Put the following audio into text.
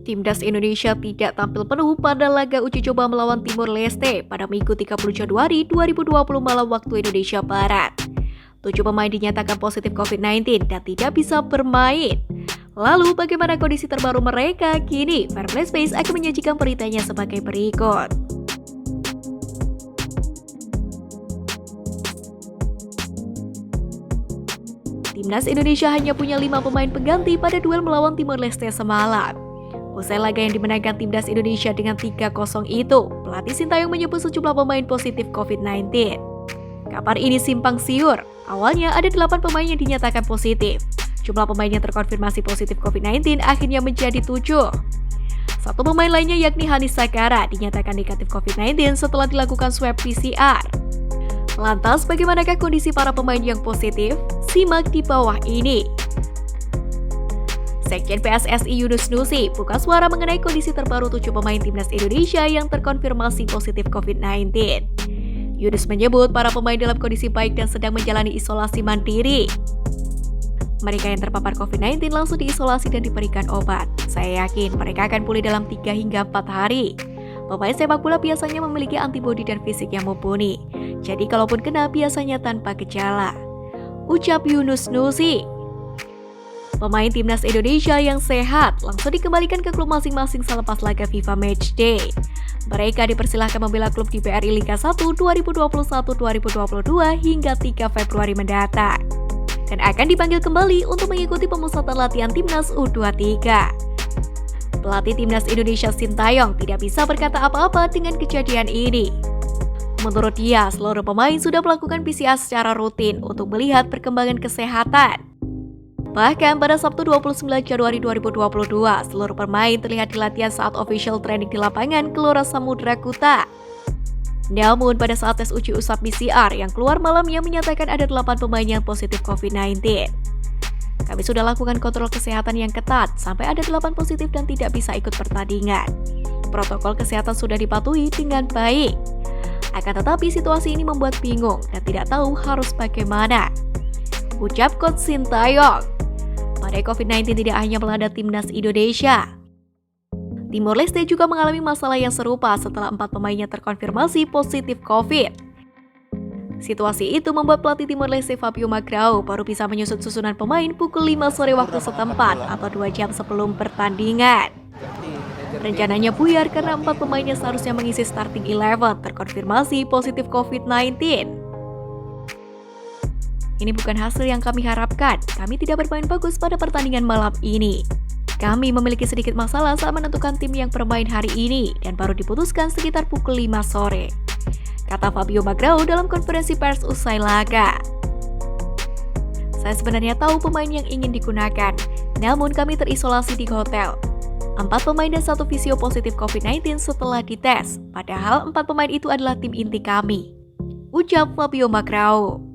Timnas Indonesia tidak tampil penuh pada laga uji coba melawan Timor Leste pada Minggu 30 Januari 2020 malam waktu Indonesia Barat. 7 pemain dinyatakan positif COVID-19 dan tidak bisa bermain. Lalu bagaimana kondisi terbaru mereka? Kini Fairplay Space akan menyajikan beritanya sebagai berikut. Timnas Indonesia hanya punya 5 pemain pengganti pada duel melawan Timor Leste semalam. Usai laga yang dimenangkan Timnas Indonesia dengan 3-0 itu, pelatih Sintayong menyebut sejumlah pemain positif COVID-19. Kabar ini simpang siur. Awalnya ada 8 pemain yang dinyatakan positif. Jumlah pemain yang terkonfirmasi positif COVID-19 akhirnya menjadi 7. Satu pemain lainnya yakni Hanis Sakara dinyatakan negatif COVID-19 setelah dilakukan swab PCR. Lantas bagaimanakah kondisi para pemain yang positif? Simak di bawah ini. Sekjen PSSI Yunus Nusi buka suara mengenai kondisi terbaru 7 pemain Timnas Indonesia yang terkonfirmasi positif COVID-19. Yunus menyebut para pemain dalam kondisi baik dan sedang menjalani isolasi mandiri. Mereka yang terpapar COVID-19 langsung diisolasi dan diberikan obat. Saya yakin mereka akan pulih dalam 3 hingga 4 hari. Pemain sepak bola biasanya memiliki antibodi dan fisik yang mumpuni. Jadi kalaupun kena biasanya tanpa gejala. Ucap Yunus Nusi. Pemain Timnas Indonesia yang sehat langsung dikembalikan ke klub masing-masing selepas laga FIFA Matchday. Mereka dipersilahkan membela klub di BRI Liga 1 2021-2022 hingga 3 Februari mendatang. Dan akan dipanggil kembali untuk mengikuti pemusatan latihan Timnas U23. Pelatih Timnas Indonesia Sintayong tidak bisa berkata apa-apa dengan kejadian ini. Menurut dia, seluruh pemain sudah melakukan PCR secara rutin untuk melihat perkembangan kesehatan. Bahkan pada Sabtu 29 Januari 2022, seluruh pemain terlihat di latihan saat official training di lapangan Gelora Samudra Kuta. Namun pada saat tes uji usap PCR yang keluar malamnya menyatakan ada 8 pemain yang positif COVID-19. Kami sudah lakukan kontrol kesehatan yang ketat sampai ada 8 positif dan tidak bisa ikut pertandingan. Protokol kesehatan sudah dipatuhi dengan baik. Akan tetapi situasi ini membuat bingung dan tidak tahu harus bagaimana. Ucap Coach Sintayong. Badai COVID-19 tidak hanya melanda Timnas Indonesia. Timor Leste juga mengalami masalah yang serupa setelah 4 pemainnya terkonfirmasi positif COVID. Situasi itu membuat pelatih Timor Leste Fabio Magrao baru bisa menyusun susunan pemain pukul 5 sore waktu setempat atau 2 jam sebelum pertandingan. Rencananya buyar karena 4 pemainnya seharusnya mengisi starting 11 terkonfirmasi positif COVID-19. Ini bukan hasil yang kami harapkan. Kami tidak bermain bagus pada pertandingan malam ini. Kami memiliki sedikit masalah saat menentukan tim yang bermain hari ini dan baru diputuskan sekitar pukul 5 sore. Kata Fabio Magrao dalam konferensi pers usai laga. Saya sebenarnya tahu pemain yang ingin digunakan, namun kami terisolasi di hotel. 4 pemain dan 1 fisio positif COVID-19 setelah dites, padahal 4 pemain itu adalah tim inti kami. Ucap Fabio Magrao.